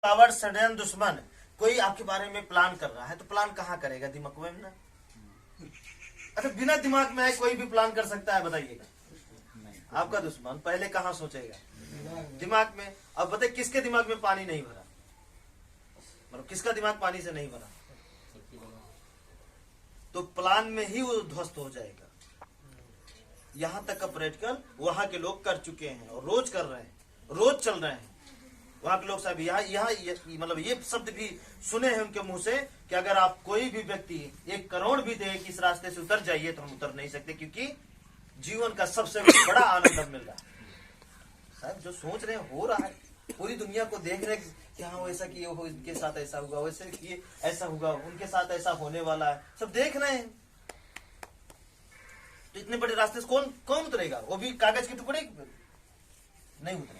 Power षड्यंत्र दुश्मन कोई आपके बारे में प्लान कर रहा है तो प्लान कहाँ करेगा? दिमाग में ना। अच्छा, बिना दिमाग में है कोई भी प्लान कर सकता है? बताइएगा। आपका दुश्मन पहले कहाँ सोचेगा? दिमाग में। अब बताइए किसके दिमाग में पानी नहीं भरा? मतलब किसका दिमाग पानी से नहीं भरा? तो प्लान में ही वो ध्वस्त हो जाएगा। यहां तक का प्रैक्टिकल वहां के लोग कर चुके हैं और रोज कर रहे हैं, रोज चल रहे हैं वहां के लोग। साहब यहाँ मतलब ये शब्द भी सुने हैं उनके मुंह से कि अगर आप कोई भी व्यक्ति 1 करोड़ भी दे कि इस रास्ते से उतर जाइए तो हम उतर नहीं सकते, क्योंकि जीवन का सबसे बड़ा आनंद मिल रहा है। साहब जो सोच रहे हैं हो रहा है, पूरी दुनिया को देख रहे हैं कि हाँ वैसा किए हो, इनके साथ ऐसा होगा, वैसे किए ऐसा होगा, उनके साथ ऐसा होने वाला है, सब देख रहे हैं। तो इतने बड़े रास्ते से कौन उतरेगा? वो भी कागज के टुकड़े नहीं उतरेगा।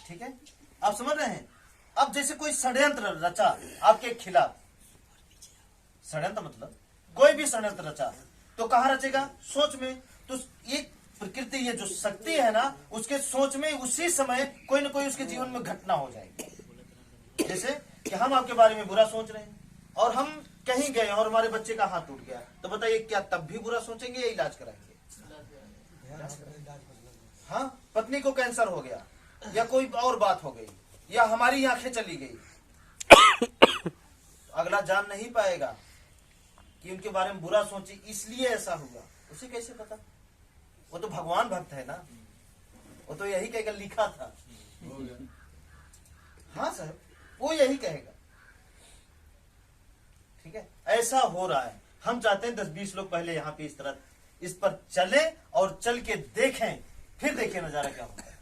ठीक है, आप समझ रहे हैं? अब जैसे कोई षड्यंत्र रचा आपके खिलाफ, षड्यंत्र मतलब कोई भी षड्यंत्र रचा तो कहाँ रचेगा? सोच में। तो एक प्रकृति, ये जो शक्ति है ना, उसके सोच में उसी समय कोई ना कोई उसके जीवन में घटना हो जाएगी। जैसे कि हम आपके बारे में बुरा सोच रहे हैं और हम कहीं गए और हमारे बच्चे का हाथ टूट गया, तो बताइए क्या तब भी बुरा सोचेंगे या इलाज कराएंगे? हाँ, पत्नी को कैंसर हो गया या कोई और बात हो गई या हमारी आंखें चली गई, अगला जान नहीं पाएगा कि उनके बारे में बुरा सोची इसलिए ऐसा हुआ। उसे कैसे पता? वो तो भगवान भक्त है ना, वो तो यही कहेगा लिखा था। हाँ साहब, वो यही कहेगा। ठीक है, ऐसा हो रहा है। हम चाहते हैं 10-20 लोग पहले यहाँ पे इस तरह इस पर चले और चल के देखें, फिर देखें नजारा क्या होता है।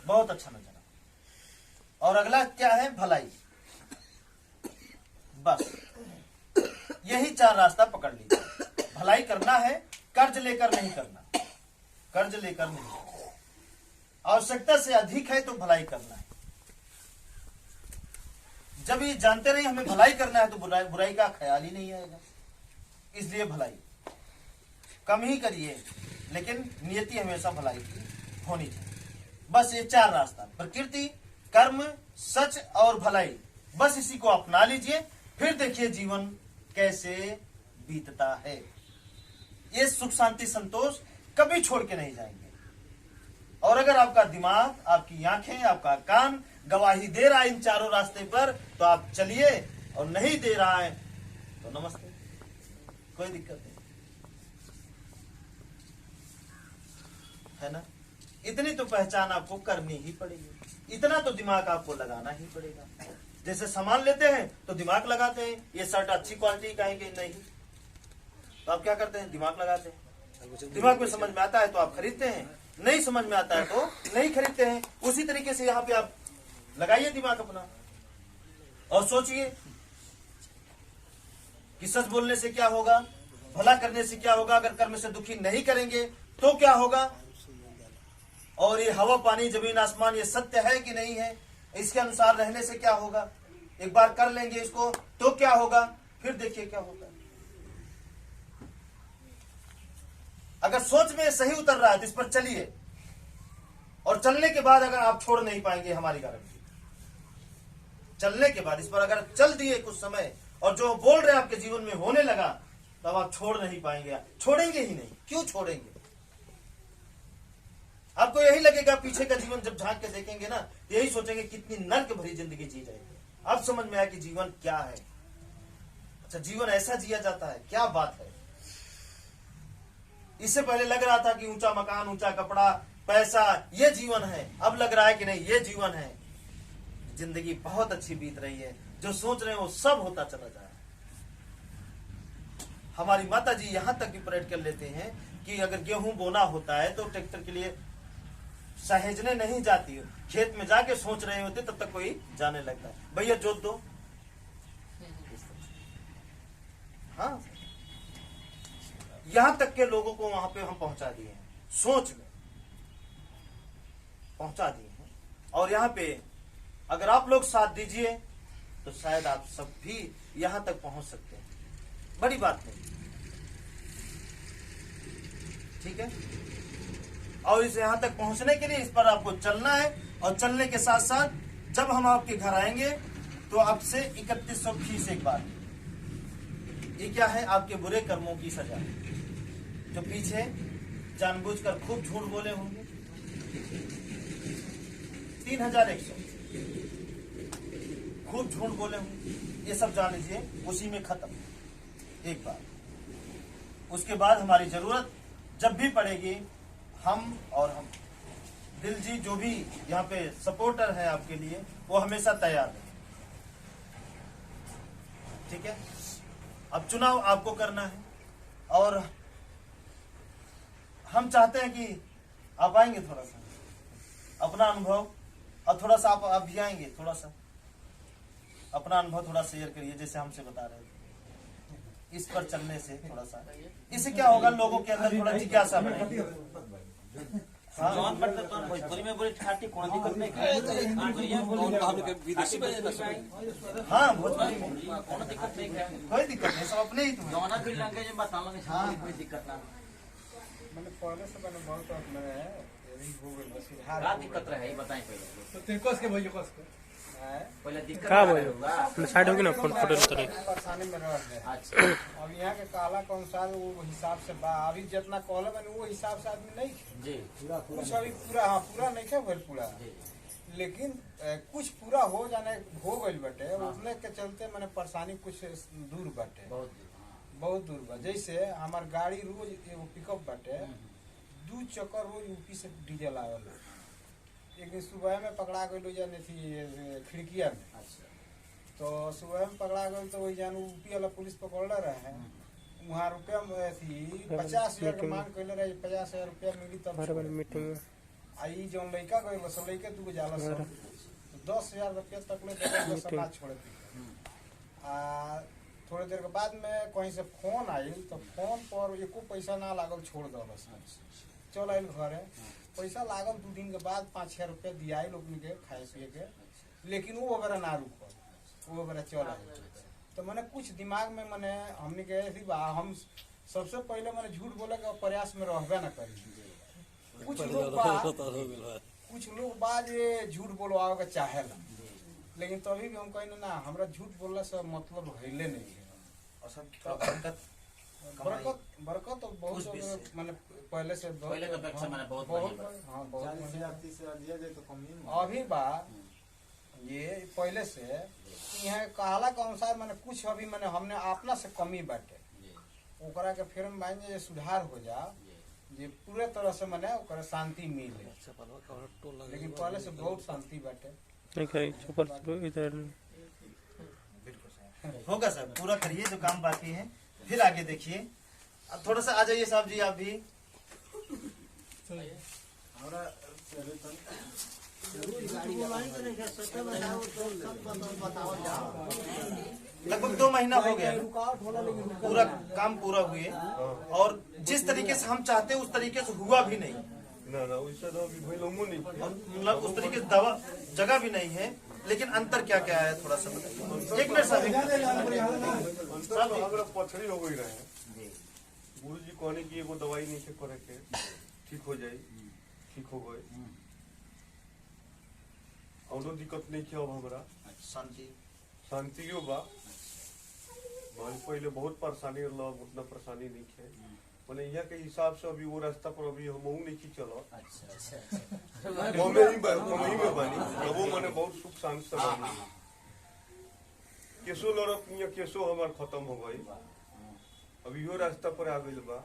बहुत अच्छा नजारा। और अगला क्या है? भलाई। बस यही 4 रास्ता पकड़ लीजिए। भलाई करना है, कर्ज लेकर नहीं करना, कर्ज लेकर नहीं, आवश्यकता से अधिक है तो भलाई करना है। जब ये जानते नहीं हमें भलाई करना है तो बुराई का ख्याल ही नहीं आएगा। इसलिए भलाई कम ही करिए, लेकिन नियति हमेशा भलाई की होनी चाहिए। बस ये 4 रास्ता, प्रकृति, कर्म, सच और भलाई, बस इसी को अपना लीजिए, फिर देखिए जीवन कैसे बीतता है। ये सुख शांति संतोष कभी छोड़ के नहीं जाएंगे। और अगर आपका दिमाग, आपकी आंखें, आपका कान गवाही दे रहा है इन 4 रास्ते पर, तो आप चलिए, और नहीं दे रहा है तो नमस्ते, कोई दिक्कत नहीं है ना। इतनी तो पहचान आपको करनी ही पड़ेगी, इतना तो दिमाग आपको लगाना ही पड़ेगा। जैसे सामान लेते हैं तो दिमाग लगाते हैं, ये शर्ट अच्छी क्वालिटी का है कि नहीं, तो आप क्या करते हैं? दिमाग लगाते हैं। दिमाग में समझ में आता है तो आप खरीदते हैं, नहीं समझ में आता है तो नहीं खरीदते हैं। उसी तरीके से यहाँ पे आप लगाइए दिमाग अपना और सोचिए कि सच बोलने से क्या होगा, भला करने से क्या होगा, अगर कर्म से दुखी नहीं करेंगे तो क्या होगा, और ये हवा पानी जमीन आसमान ये सत्य है कि नहीं है, इसके अनुसार रहने से क्या होगा, एक बार कर लेंगे इसको तो क्या होगा, फिर देखिए क्या होगा। अगर सोच में सही उतर रहा है तो इस पर चलिए, और चलने के बाद अगर आप छोड़ नहीं पाएंगे, हमारी गारंटी, चलने के बाद इस पर अगर चल दिए कुछ समय और जो बोल रहे आपके जीवन में होने लगा, तब आप छोड़ नहीं पाएंगे, छोड़ेंगे ही नहीं। क्यों छोड़ेंगे? आपको यही लगेगा, पीछे का जीवन जब झांक के देखेंगे ना, यही सोचेंगे कितनी नर्क भरी जिंदगी जी रहे हैं। अब समझ में आया कि जीवन क्या है। अच्छा, जीवन ऐसा जिया जाता है, क्या बात है। इससे पहले लग रहा था कि ऊंचा मकान, ऊंचा कपड़ा, पैसा, ये जीवन है। अब लग रहा है कि नहीं, ये जीवन है। जिंदगी बहुत अच्छी बीत रही है, जो सोच रहे हैं वो सब होता चला जा रहा है। हमारी माता जी यहां तक भी परेड कर लेते हैं कि अगर गेहूं बोना होता है तो ट्रैक्टर के लिए सहेजने नहीं जाती हो, खेत में जाके सोच रहे होते, तब तक कोई जाने लगता है, भैया जोत दो। हाँ, यहां तक के लोगों को वहां पे हम पहुंचा दिए हैं, सोच में पहुंचा दिए हैं। और यहाँ पे अगर आप लोग साथ दीजिए तो शायद आप सब भी यहां तक पहुंच सकते हैं। बड़ी बात नहीं, ठीक है। और इस यहाँ तक पहुंचने के लिए इस पर आपको चलना है, और चलने के साथ साथ जब हम आपके घर आएंगे तो आपसे 3100 फीस एक बार। ये क्या है? आपके बुरे कर्मों की सजा, जो पीछे जानबूझकर खूब झूठ बोले होंगे। 3100 खूब झूठ बोले होंगे, ये सब जान लीजिए उसी में खत्म एक बार। उसके बाद हमारी जरूरत जब भी पड़ेगी, हम दिलजी जो भी यहाँ पे सपोर्टर है आपके लिए, वो हमेशा तैयार है। ठीक है, अब चुनाव आपको करना है और हम चाहते हैं कि आप आएंगे, थोड़ा सा अपना अनुभव, और थोड़ा सा आप भी आएंगे, थोड़ा सा अपना अनुभव थोड़ा शेयर करिए, जैसे हमसे बता रहे थे। इस पर चलने से थोड़ा सा, इससे क्या होगा, लोगों के अंदर थोड़ा जिज्ञासा बढ़ेगी। हाँ, भोजपुरी में बोले ठाटी, कोई दिक्कत नहीं। हाँ, भोजपुरी में कोई दिक्कत नहीं, कोई दिक्कत नहीं, सब अपने ही तुम्हें। दोनों भी लैंग्वेज में बता लो, कोई दिक्कत ना। मैंने पहले से मैंने बहुत मैंने हो गई बस क्या दिक्कत रहे बताएं पहले। तो तिरकोस के भैया कोस को पहले दिक्कत का क्या भाई होगा? साइड होगी ना फोटो उतरे। परेशानी में रह गए। अच्छा, अब यहाँ के काला के अनुसार वो हिसाब से बा, अभी जितना कहले मैंने वो हिसाब से आदमी नहीं थे। जी कुछ अभी पूरा, हाँ पूरा नहीं थे भर पूरा, लेकिन कुछ पूरा हो जाने हो गई बटे, उतने के चलते मैंने परेशानी कुछ दूर बटे, बहुत दूर बा। जैसे हमार गाड़ी रोज एगो पिकअप बाटे, 2 चक्कर रोज यूपी से डीजल आवेला। एक दिन सुबह में पकड़ा गई जाने थी खिड़किया में। अच्छा, तो सुबह में पकड़ा गई तो वही जान यूपी वाला पुलिस पकड़ रहे हैं। वहाँ रुपया थी 50,000 के मांग कैले रहे, 50,000 रुपया मिली तब मीटिंग में आई जो लड़का गए सब लड़के 2 जाला सब 10,000 रुपया तक ले समाज छोड़ दी। थोड़ी देर के बाद में कहीं से फोन आई, तो फोन पर एको पैसा ना लागल, छोड़ दल चल आयल घरे। पैसा लागल 2 दिन के बाद 5-6 रुपया दिया लोग के खाए पिए के, लेकिन वो वगैरह ना रुकल, वो वगैरह चल आए। तो मैंने कुछ दिमाग में मैंने हमने कहे थी बा, हम सबसे पहले मैंने झूठ बोले के प्रयास में रहबे ना करी। कुछ लोग बाद ये झूठ बोलवाओ के चाहेला, लेकिन तभी भी हम कहें ना, हमरा झूठ बोलने से मतलब हईले नहीं है। और सब बरकत तो बहुत मैंने पहले से पहले तो अपेक्षा मैंने बहुत हाँ बहुत अभी बा ये पहले से यहाँ कहला के अनुसार मैंने कुछ अभी मैंने हमने अपना से कमी बाटे, ओकरा के फिर में सुधार हो जा, ये पूरे तरह से मैंने ओकरा शांति मिले। लेकिन पहले से बहुत शांति बाटे। इधर होगा सर, पूरा करिए जो काम बाकी है, फिर आगे देखिए। अब थोड़ा सा आ जाइए साहब जी, आप भी। लगभग 2 महीना हो गया, पूरा काम पूरा हुए, और जिस तरीके से हम चाहते उस तरीके से हुआ भी नहीं, मतलब उस तरीके से दवा जगह भी नहीं है। लेकिन अंतर क्या क्या है थोड़ा सा बताइए। 1 मिनट साहब, पथरी हो गई रहे, गुरु जी कहने की एगो दवाई नीचे करे के ठीक हो जाये, ठीक हो गए, और दिक्कत नहीं किया। अब हमारा शांतियो बा, पहले बहुत परेशानी रहा, उतना परेशानी नहीं है। मैंने यहाँ के हिसाब से अभी वो रास्ता पर अभी हम नहीं चलो, में बनी, वो मैंने बहुत सुख शांति से बनी। केसो लड़त नहीं, केसो हमार खत्म हो गई, अभी यो रास्ता पर आ गई बा।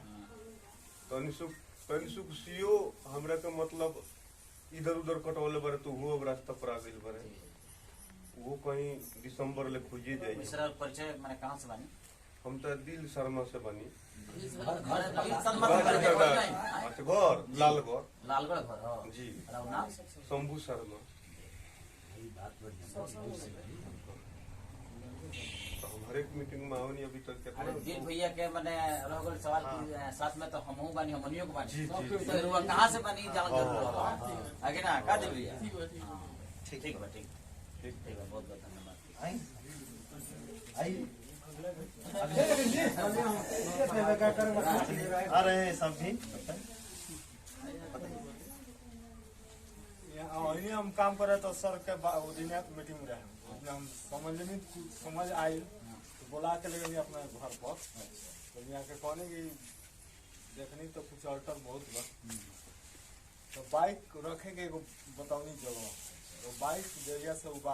तनि सुख सीओ हमरा के मतलब इधर उधर कटौले बारे, तो वो अब रास्ता पर आ गई बारे, वो कहीं दिसंबर ले खुजे जाए। परिचय मैंने कहाँ से बनी? हम तो दिल शर्मा से बनी, घर लालगढ़ घर जी, नाम शंभू शर्मा। हर एक मीटिंग में आवनी अभी तक कितना दिल भैया के मैंने रह सवाल की साथ में, तो हमहू बानी, हमनियो को बानी, जी, जी, तो कहाँ से बनी जानकर आगे ना का दिल भैया। ठीक है, बहुत बहुत धन्यवाद। आ रहे हैं सब भी। वही हम काम करे तो सर के वो दिन मीटिंग में रहे उसमें हम समझ आई तो बुला के ले गए अपने घर पर तो यहाँ के कहने की देखनी तो कुछ अल्टर बहुत बा तो बाइक रखे के एगो बताऊनी जगह तो बाइक जरिया से उबा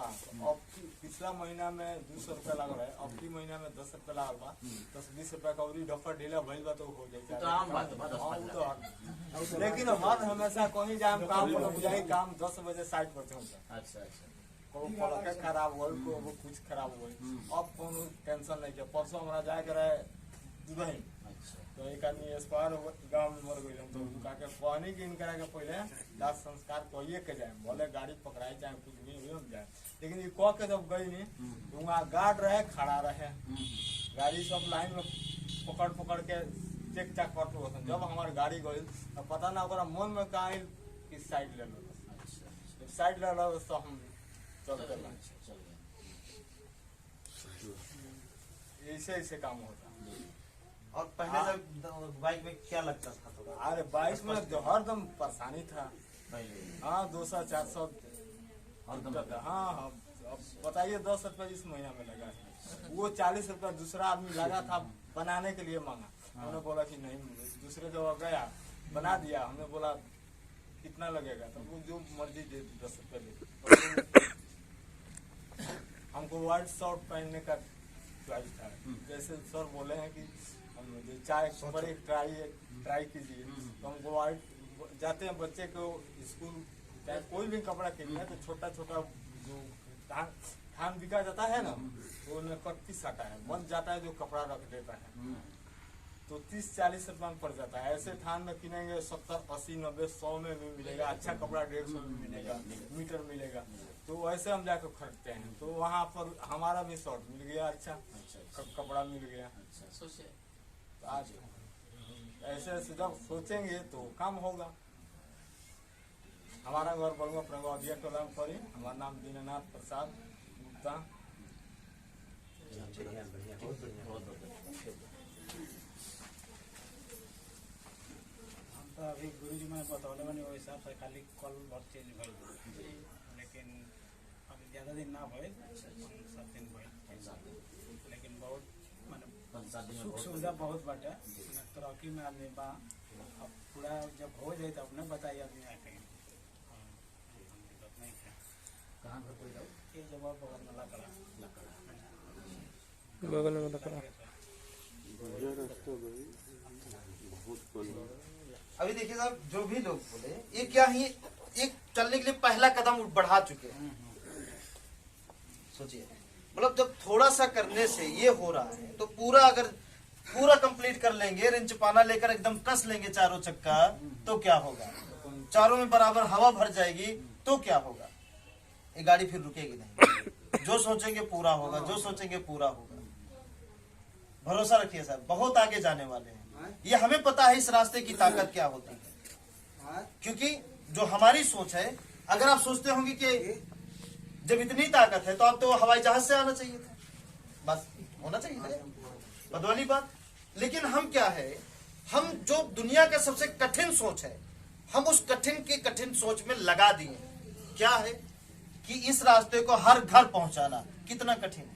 अब पिछला महीना में 200 रुपया लागल है अब की महीना में 10 रुपया लागल बा 10-20 रुपया का उरी डफर ढीला भइल बा तो हो जाए तो आम बात बा। लेकिन हमार हमेशा कहीं जाए काम पर बुझाई काम 10 बजे साइड पर होता अच्छा अच्छा को पलके खराब हो को कुछ खराब हो अब कोनो टेंशन नहीं है परसों हमरा जाए के रहे दुबई तो एक आदमी एक्सपायर गाँव में मर गई तो काके कहनी कि इनकरा के पहले दास संस्कार कहिए के जाए भले गाड़ी पकड़ाई चाहे कुछ भी हो जाए लेकिन ये कह के जब गई नहीं तो वहाँ गार्ड रहे खड़ा रहे गाड़ी सब लाइन में पकड़ के चेक चाक करते हो जब हमारी गाड़ी गई तो पता ना ओकरा मन में कहा कि साइड ले लो साइड ले लो तो हम चलते ऐसे ऐसे काम होता और पहले जब बाइक में क्या लगता था तो अरे बाइक में तो हरदम परेशानी था हाँ 200-400 हाँ हाँ अब बताइए 10 रुपये इस महीना में लगा है वो 40 रुपया दूसरा आदमी लगा था बनाने के लिए मांगा हमने बोला कि नहीं दूसरे जगह गया बना दिया हमने बोला कितना लगेगा तो वो जो मर्जी दे 10 रुपये ले हमको व्हाइट शर्ट पहनने का चॉइस था जैसे सर बोले हैं कि चाय पर एक ट्राई कीजिए तो हमको व्हाइट जाते हैं बच्चे को स्कूल चाहे कोई भी कपड़ा खरीदना तो छोटा छोटा जो धान बिका जाता है ना तो उनमें 31 आता है बन जाता है जो कपड़ा रख देता है तो 30-40 रुपया में पड़ जाता है ऐसे थान में किनेंगे 70-80-90-100 में भी मिलेगा अच्छा कपड़ा 150 में मिलेगा मीटर मिलेगा तो वैसे हम जाकर खरीदते हैं तो वहाँ पर हमारा भी शर्ट मिल गया अच्छा कपड़ा मिल गया आज ऐसे ऐसे जब सोचेंगे तो काम होगा हमारा घर बलुआ प्रगौदिया टोला में पड़ी हमारा नाम दीननाथ प्रसाद गुप्ता हम तो अभी गुरु जी मैंने बतौले बने वो हिसाब से खाली कल बहुत चेंज भइल लेकिन अभी ज़्यादा दिन ना भइल 7 दिन भइल लेकिन बहुत सुख सुविधा बहुत बाटे तरक्की में आदमी बा अब पूरा जब हो जाए तो अपने बताइए आदमी आके दिक्कत नहीं है कहाँ पर कोई जाओ ये जवाब बहुत नला करा बगल में लगा अभी देखिए साहब जो भी लोग बोले ये क्या ही एक चलने के लिए पहला कदम बढ़ा चुके हैं सोचिए मतलब जब थोड़ा सा करने से ये हो रहा है तो अगर पूरा कंप्लीट कर लेंगे रिंच पाना लेकर एकदम कस लेंगे चारों चक्का तो क्या होगा चारों में बराबर हवा भर जाएगी तो क्या होगा ये गाड़ी फिर रुकेगी नहीं जो सोचेंगे पूरा होगा जो सोचेंगे पूरा होगा भरोसा रखिए साहब बहुत आगे जाने वाले हैं ये हमें पता है इस रास्ते की ताकत क्या होती है क्योंकि जो हमारी सोच है अगर आप सोचते होंगे कि जब इतनी ताकत है तो आप तो हवाई जहाज से आना चाहिए था बस होना चाहिए था बदवाली बात लेकिन हम क्या है हम जो दुनिया का सबसे कठिन सोच है हम उस कठिन सोच में लगा दिए क्या है कि इस रास्ते को हर घर पहुंचाना कितना कठिन है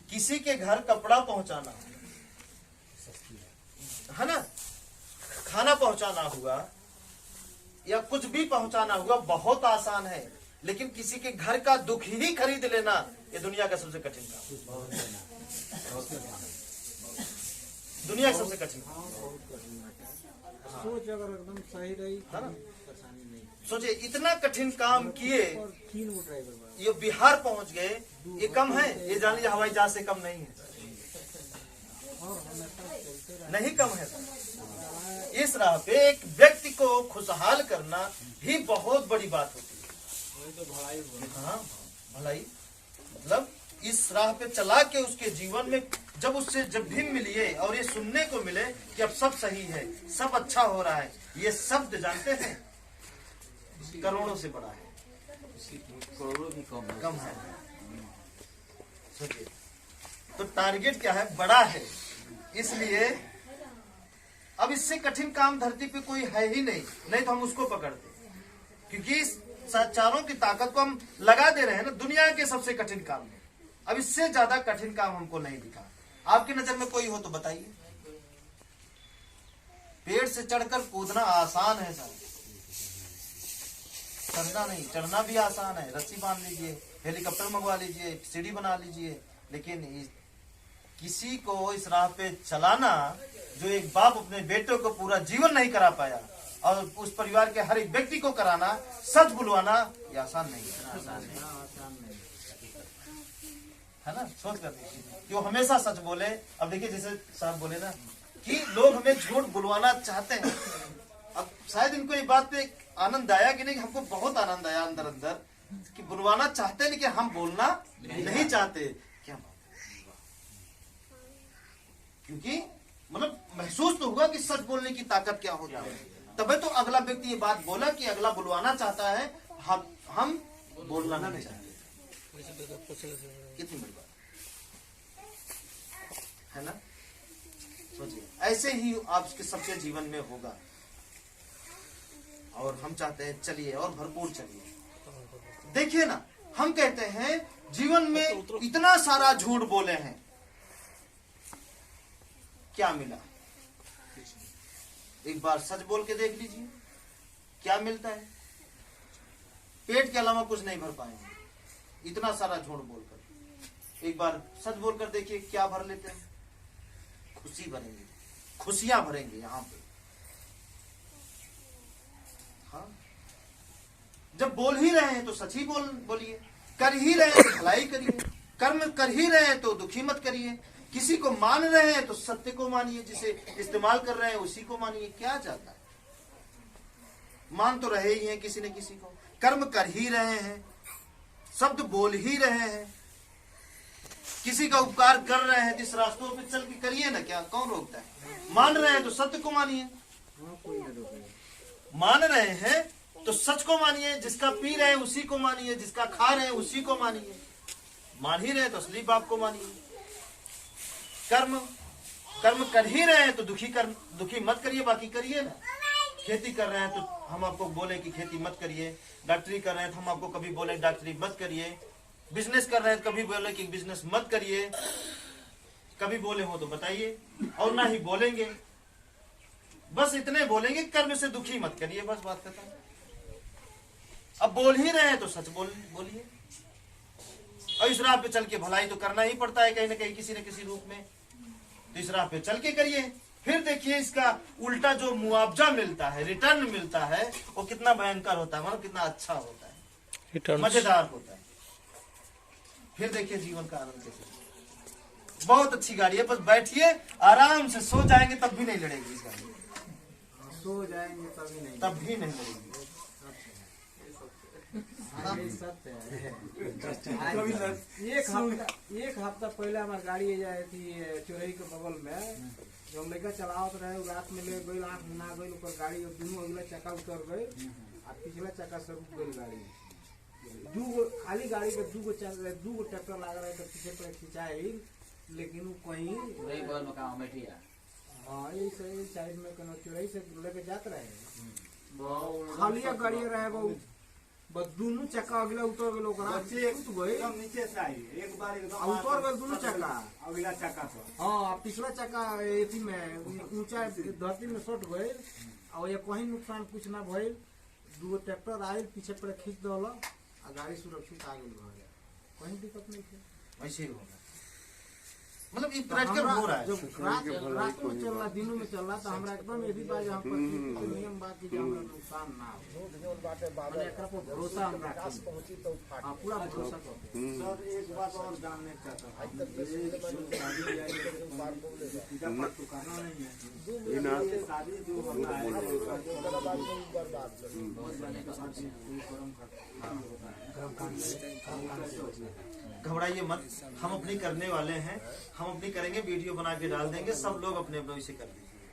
किसी के घर कपड़ा पहुंचाना है ना खाना पहुंचाना हुआ या कुछ भी पहुंचाना हुआ बहुत आसान है लेकिन किसी के घर का दुख ही खरीद लेना ये दुनिया का सबसे कठिन काम दुनिया का सबसे कठिन सोच अगर एकदम सही रही है ना परेशानी नहीं सोचिए इतना कठिन काम किए 3 गो ड्राइवर ये बिहार पहुंच गए ये कम है ये जान लीजिए हवाई जहाज से कम नहीं है और हमेशा चलते नहीं कम है इस राह पे एक व्यक्ति को खुशहाल करना ही बहुत बड़ी बात होती वही तो भलाई हुआ है हाँ भलाई मतलब इस राह पे चला के उसके जीवन में जब उससे जब भी मिलिए और ये सुनने को मिले कि अब सब सही है सब अच्छा हो रहा है ये शब्द जानते हैं करोड़ों से बड़ा है करोड़ों भी कम है सोचिए तो टारगेट क्या है बड़ा है इसलिए अब इससे कठिन काम धरती पे कोई है ही नहीं तो हम उसको पकड़ते क्योंकि चारों की ताकत को हम लगा दे रहे हैं ना दुनिया के सबसे कठिन काम में। अब इससे ज्यादा कठिन काम हमको नहीं दिखा। आपकी नजर में कोई हो तो बताइए। पेड़ से चढ़कर कूदना आसान है साहब, चढ़ना नहीं। चढ़ना भी आसान है, रस्सी बांध लीजिए, हेलीकॉप्टर मंगवा लीजिए, सीढ़ी बना लीजिए, लेकिन किसी को इस राह पे चलाना, जो एक बाप अपने बेटों को पूरा जीवन नहीं करा पाया और उस परिवार के हर एक व्यक्ति को कराना, सच बुलवाना, ये आसान नहीं है। है ना? सोच कर देखिए कि वो हमेशा सच बोले। अब देखिए जैसे साहब बोले ना कि लोग हमें झूठ बुलवाना चाहते हैं। अब शायद इनको ये बात पे आनंद आया कि नहीं, हमको बहुत आनंद आया अंदर अंदर कि बुलवाना चाहते हैं, लेकिन हम बोलना नहीं चाहते। क्या क्योंकि मतलब महसूस तो हुआ कि सच बोलने की ताकत क्या होती है। तभी तो अगला व्यक्ति ये बात बोला कि अगला बुलवाना चाहता है, हम बोलना नहीं चाहते। कितनी बड़ी बात है ना? सोचिए ऐसे ही आपके सबके जीवन में होगा और हम चाहते हैं चलिए और भरपूर चलिए। देखिए ना, हम कहते हैं जीवन में इतना सारा झूठ बोले हैं, क्या मिला? एक बार सच बोल के देख लीजिए क्या मिलता है। पेट के अलावा कुछ नहीं भर पाएंगे इतना सारा झूठ बोलकर। एक बार सच बोलकर देखिए क्या भर लेते हैं। खुशी भरेंगे, खुशियां भरेंगे यहाँ पे। हाँ, जब बोल ही रहे हैं तो सच ही बोलिए, कर ही रहे हैं तो भलाई करिए, कर्म कर ही रहे हैं तो दुखी मत करिए, किसी को मान रहे हैं तो सत्य को मानिए, जिसे इस्तेमाल कर रहे हैं उसी को मानिए। क्या जाता है, मान तो रहे ही हैं किसी न किसी को, कर्म कर ही रहे हैं, शब्द बोल ही रहे हैं, किसी का उपकार कर रहे हैं, जिस रास्तों पे चल के करिए ना, क्या कौन रोकता है। मान रहे हैं तो सत्य को मानिए, मान रहे हैं तो सच को मानिए, जिसका पी रहे हैं उसी को मानिए, जिसका खा रहे हैं उसी को मानिए, मान ही रहे हैं तो असली बाप को मानिए। कर्म कर ही रहे हैं तो दुखी मत करिए, बाकी करिए ना। खेती कर रहे हैं तो हम आपको बोले कि खेती मत करिए, डॉक्टरी कर रहे हैं तो हम आपको कभी बोले डॉक्टरी मत करिए, बिजनेस कर रहे हैं तो कभी बोले कि बिजनेस मत करिए। कभी बोले हो तो बताइए, और ना ही बोलेंगे, बस इतने बोलेंगे कर्म से दुखी मत करिए, बस बात खत्म। अब बोल ही रहे हैं तो सच बोलिए, और इस राह पे चल के भलाई तो करना ही पड़ता है कहीं ना कहीं, किसी न किसी रूप में। तो इस राह पे चल के करिए, फिर देखिए इसका उल्टा जो मुआवजा मिलता है, रिटर्न मिलता है, वो कितना भयंकर होता है, मतलब कितना अच्छा होता है, मजेदार होता है। फिर देखिए जीवन का आनंद कैसे। बहुत अच्छी गाड़ी है, बस बैठिए आराम से, सो जाएंगे तब भी नहीं लड़ेगी इस गाड़ी, सो जाएंगे तब भी नहीं लड़ेगी। एक हफ्ता पहले हमारी गाड़ी जाए थी चोरई के बगल में, जो हम लड़का चलावत रहे, रात में ले गई, आँख मुना गई, ऊपर गाड़ी दोनों अगला चक्का उतर गई और पिछला चक्का से रुक गई गाड़ी। दूगो खाली गाड़ी के दूगो ट्रैक्टर लगा रहे तो पीछे पर खिंचाई, लेकिन वो कहीं हाँ यही साइड में कहीं चोरई से लेके जाते रहे, खाली गाड़ी रहे वो, बस दोनों चक्का अगला उतर गए, नीचे से आई एक बार उतर गए दोनों चक्का, अगला चक्का हाँ, पिछला चक्का एथी में ऊंचा धरती में सट गए, और ये कहीं नुकसान कुछ ना भइल। दूगो ट्रैक्टर आये पीछे पर खींच दल और गाड़ी सुरक्षित आ गई, कहीं दिक्कत नहीं थी। ऐसे ही होगा, मतलब ये प्रैक्टिकल हो रहा है। जब रात में चल रहा, दिनों में चल रहा, तो हमरा एकदम यही बात हम पर नियम बात की हमरा नुकसान ना हो, माने एकरा पर भरोसा हम रखी, हां पूरा भरोसा करते। सर एक बात और जानने चाहता था, शादी जो होता है, घबराइए मत, हम अपनी करने वाले हैं, हम अपनी करेंगे, वीडियो बना के डाल देंगे, सब लोग अपने अपने इसे कर लीजिए।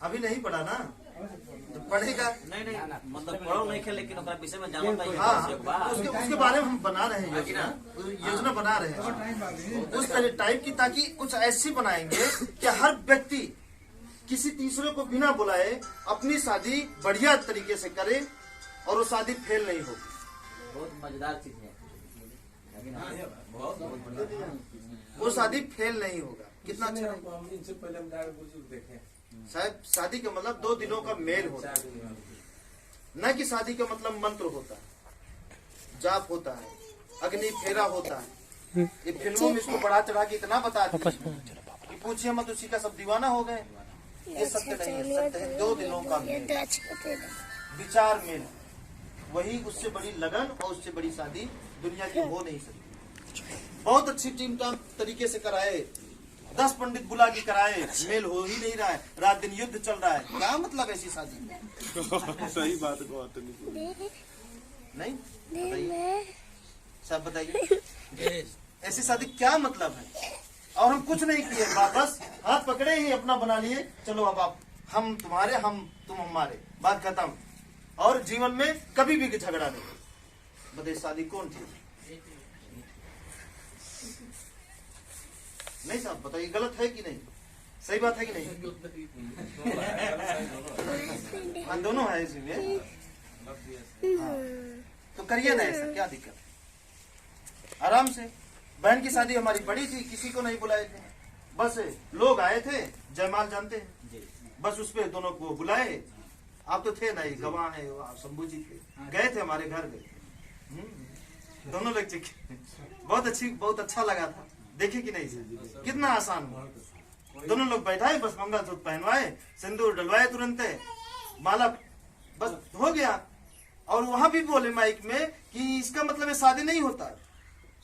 अभी नहीं पढ़ा ना। तो पढ़ेगा। नहीं नहीं मतलब पढ़ो नहीं खे लेकिन ओकरा विषय में जानता ही हाँ, आवश्यक बा। उसके बारे में हम बना रहे हैं योजना बना रहे हैं उस टाइप की, ताकि कुछ ऐसी बनाएंगे कि हर व्यक्ति किसी तीसरे को बिना बुलाए अपनी शादी बढ़िया तरीके से करे और वो शादी फेल नहीं होगी। बहुत मजेदार चीज है, बहुत बढ़िया। वो शादी फेल नहीं होगा। कितना अच्छा है। इनसे पहले हम जाकर बुजुर्ग देखे साहब, शादी का मतलब 2 दिनों का मेल होता है, न कि शादी का मतलब मंत्र होता है, जाप होता है, अग्नि फेरा होता है। ये फिल्मों में इसको बढ़ा चढ़ा के इतना बता दिया कि पूछिए मत, उसी का सब दीवाना हो गए। ये सत्य नहीं है, सत्य है 2 दिनों का मेल, विचार मेल। वही उससे बड़ी लगन और उससे बड़ी शादी दुनिया की हो नहीं सकती। बहुत अच्छी टीम काम तरीके से कराए, 10 पंडित बुला के कराए, मेल हो ही नहीं रहा है, रात दिन युद्ध चल रहा है। क्या मतलब ऐसी शादी में? सही बात को नहीं बताइए, सब बताइए ऐसी शादी क्या मतलब है? और हम कुछ नहीं किए, बस हाथ पकड़े ही अपना बना लिए, चलो अब आप हम तुम्हारे, हम तुम हमारे, बात खत्म। और जीवन में कभी भी झगड़ा नहीं। बताइए शादी कौन थी? नहीं साहब बताइए, गलत है कि नहीं? सही बात है कि नहीं? हाँ दोनों है इसमें। हाँ, तो करिए ना ऐसा, क्या दिक्कत है? आराम से। बहन की शादी हमारी बड़ी थी, किसी को नहीं बुलाए थे, बस लोग आए थे, जयमाल जानते हैं, बस उस पे दोनों को बुलाए। आप तो थे नहीं, गवाह है, शंभू जी थे, गए थे हमारे घर गए, दोनों लोग चिखे। बहुत अच्छा लगा था। देखे कि नहीं सर, कितना आसान हुआ। दोनों लोग बैठाए, बस मंगलसूत्र पहनवाए, सिंदूर डलवाए, तुरंत माला, बस हो गया। और वहां भी बोले माइक में कि इसका मतलब है शादी नहीं होता है।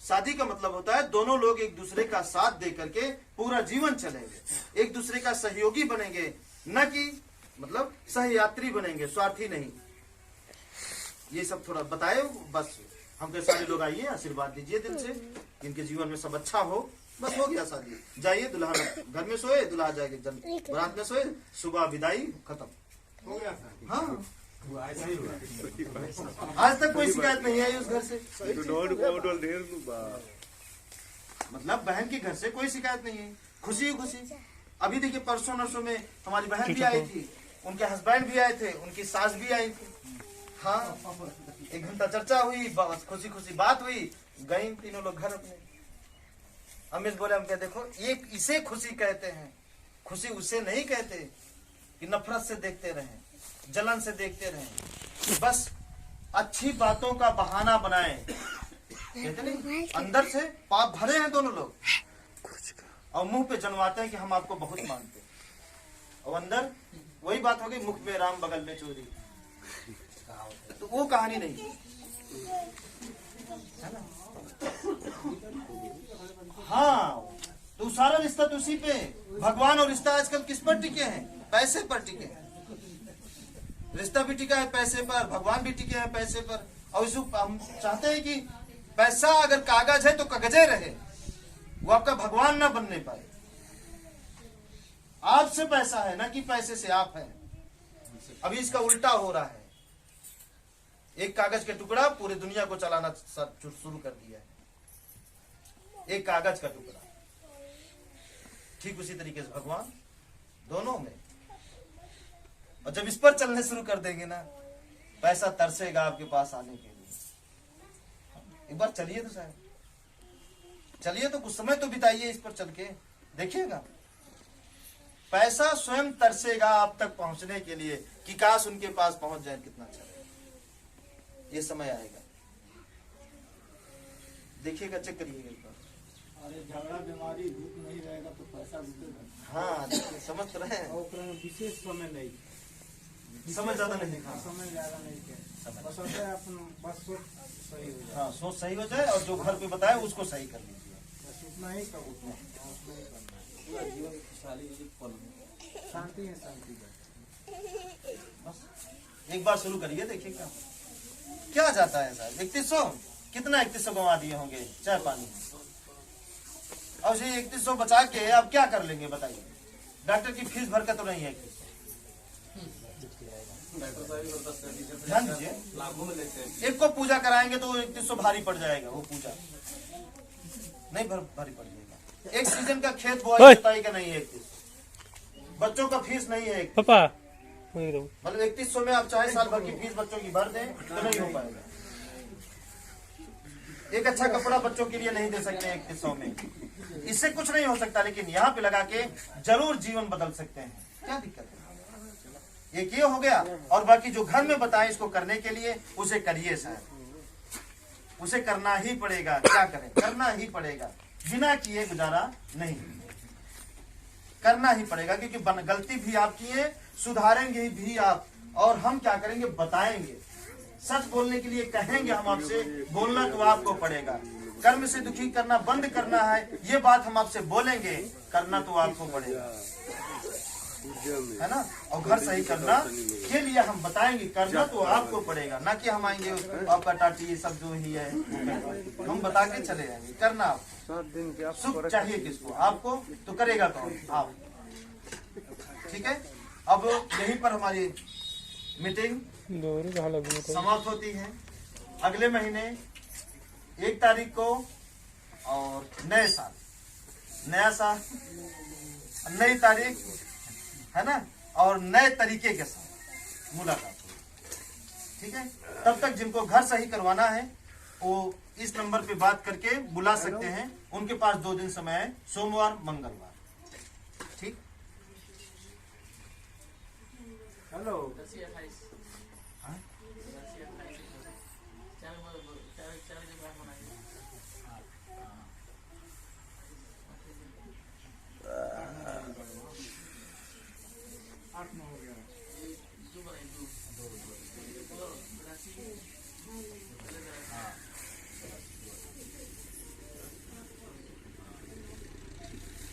शादी का मतलब होता है दोनों लोग एक दूसरे का साथ दे करके पूरा जीवन चलेंगे, एक दूसरे का सहयोगी बनेंगे, न कि मतलब सहयात्री बनेंगे, स्वार्थी नहीं। ये सब थोड़ा बताए, बस हमके सारे लोग आइए, आशीर्वाद दीजिए दिल से, इनके जीवन में सब अच्छा हो, बस हो गया शादी। जाइए, दुल्हा घर में सोए, दुल्हा जाएगा बारात में सोए, सुबह विदाई, खत्म हो गया। हाँ, ऐसा ही हुआ। आज तक कोई शिकायत नहीं आई उस घर से। मतलब बहन के घर से कोई शिकायत नहीं है, खुशी ही खुशी। अभी देखिए परसों नरसों में हमारी बहन भी आई थी, उनके हस्बैंड भी आए थे, उनकी सास भी आई थी। हाँ, 1 घंटा चर्चा हुई, बस खुशी खुशी बात हुई, गई तीनों लोग घर अपने। अमित बोले, हम क्या देखो, एक इसे खुशी कहते हैं, खुशी उसे नहीं कहते कि नफरत से देखते रहें, जलन से देखते रहें। बस अच्छी बातों का बहाना बनाए, कहते नहीं, अंदर से पाप भरे हैं दोनों लोग, और मुंह पे जनवाते हैं कि हम आपको बहुत मानते हैं, और अंदर वही बात हो गई, मुख में राम बगल में चोरी। तो वो कहानी नहीं है ना। हाँ, तो सारा रिश्ता तो उसी पे। भगवान और रिश्ता आजकल किस पर टिके हैं? पैसे पर टिके हैं। रिश्ता भी टिका है पैसे पर, भगवान भी टिके हैं पैसे पर। और हम चाहते हैं कि पैसा अगर कागज है तो कागजे रहे, वो आपका भगवान ना बनने पाए। आपसे पैसा है ना कि पैसे से आप हैं। अभी इसका उल्टा हो रहा है, एक कागज का टुकड़ा पूरे दुनिया को चलाना शुरू कर दिया है, एक कागज का टुकड़ा। ठीक उसी तरीके से भगवान दोनों में। और जब इस पर चलने शुरू कर देंगे ना, पैसा तरसेगा आपके पास आने के लिए। एक बार चलिए तो साहब, चलिए तो कुछ समय तो बिताइए इस पर चल के, देखिएगा पैसा स्वयं तरसेगा आप तक पहुंचने के लिए कि काश उनके पास पहुंच जाए, कितना अच्छा रहेगा। ये समय आएगा, देखिएगा, चेक करिएगा एक बार। अरे झगड़ा बीमारी भूख नहीं रहेगा तो पैसा रुकेगा। हाँ देखिए, समझ रहे हैं, विशेष समय नहीं, समय ज्यादा नहीं। हाँ, समय ज्यादा नहीं है, बस होता है अपन, बस सोच सही हो जाए। हाँ, सोच सही हो जाए और जो घर पे बताए उसको सही कर लीजिए। बस उतना ही कर, उतना ही करना है। पूरा जीवन की खुशहाली एक पल में। शांति है, शांति है। बस एक बार शुरू करिए, देखिएगा क्या जाता है साहब। 3100 कितना 3100 गंवा दिए होंगे चाय पानी, और ये 3100 बचा के अब क्या कर लेंगे बताइए? डॉक्टर की फीस भर का तो नहीं है 3100, ध्यान दीजिए, एक को पूजा कराएंगे तो 3100 भारी पड़ जाएगा, वो पूजा नहीं भारी पड़ जाएगा। एक सीजन का खेत बुआई जुताई का नहीं है 3100, बच्चों का फीस नहीं है पापा मतलब 3100 में आप चाहे साल भर की फीस बच्चों की भर दें तो नहीं हो पाएगा। एक अच्छा कपड़ा बच्चों के लिए नहीं दे सकते 3100 में, इससे कुछ नहीं हो सकता, लेकिन यहाँ पे लगा के जरूर जीवन बदल सकते हैं। क्या दिक्कत है? एक ये हो गया, और बाकी जो घर में बताएं इसको करने के लिए उसे करिए साहब, उसे करना ही पड़ेगा। क्या करें? करना ही पड़ेगा, बिना किए गुजारा नहीं, करना ही पड़ेगा, क्योंकि गलती भी आपकी है, सुधारेंगे भी आप, और हम क्या करेंगे? बताएंगे, सच बोलने के लिए कहेंगे हम आपसे, बोलना तो आपको पड़ेगा। कर्म से दुखी करना बंद करना है, ये बात हम आपसे बोलेंगे, करना तो आपको पड़ेगा, है ना। और घर सही करना के लिए हम बताएंगे, करना तो आपको पड़ेगा, ना कि हम आएंगे आपका टाटी ये सब जो ही है हम बता के चले जाएंगे। करना आपको, सुख चाहिए किसको? आपको, तो करेगा कौन? आप। ठीक है, अब यहीं पर हमारी मीटिंग समाप्त होती है। अगले महीने 1 तारीख को, और नए साल, नया साल, नई तारीख, है ना, और नए तरीके के साथ मुलाकात होगी। ठीक है, तब तक जिनको घर सही करवाना है वो इस नंबर पे बात करके बुला सकते हैं। उनके पास 2 दिन समय है, सोमवार मंगलवार। ठीक, हेलो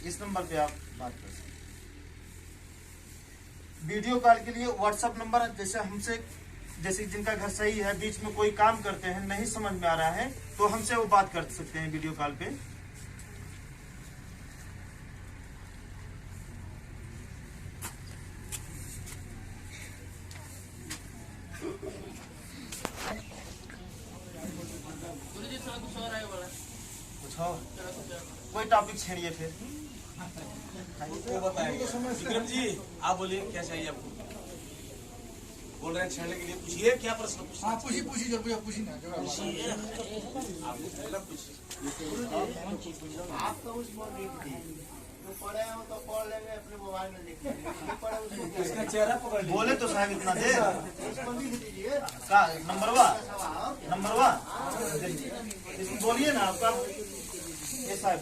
इस नंबर पे आप बात कर सकते हैं। वीडियो कॉल के लिए व्हाट्सएप नंबर, जैसे हमसे, जैसे जिनका घर सही है, बीच में कोई काम करते हैं, नहीं समझ में आ रहा है, तो हमसे वो बात कर सकते हैं वीडियो कॉल पे। कुछ और कोई टॉपिक छेड़िए फिर। वो बताएंगे। विक्रम जी आप बोलिए क्या चाहिए आपको? बोल रहे हैं छेड़ने के लिए, पूछिए क्या प्रश्न पूछना? हाँ पूछिए जरूर पूछिए ना जरूर। आपको पहला पूछिए। आपका उस पढ़े हो तो पढ़ लेंगे, अपने मोबाइल में देख लेंगे। इसका चेहरा पकड़ लीजिए। बोले तो साहब इतना देर का नंबरवा इसको बोलिए ना आपका ये साहब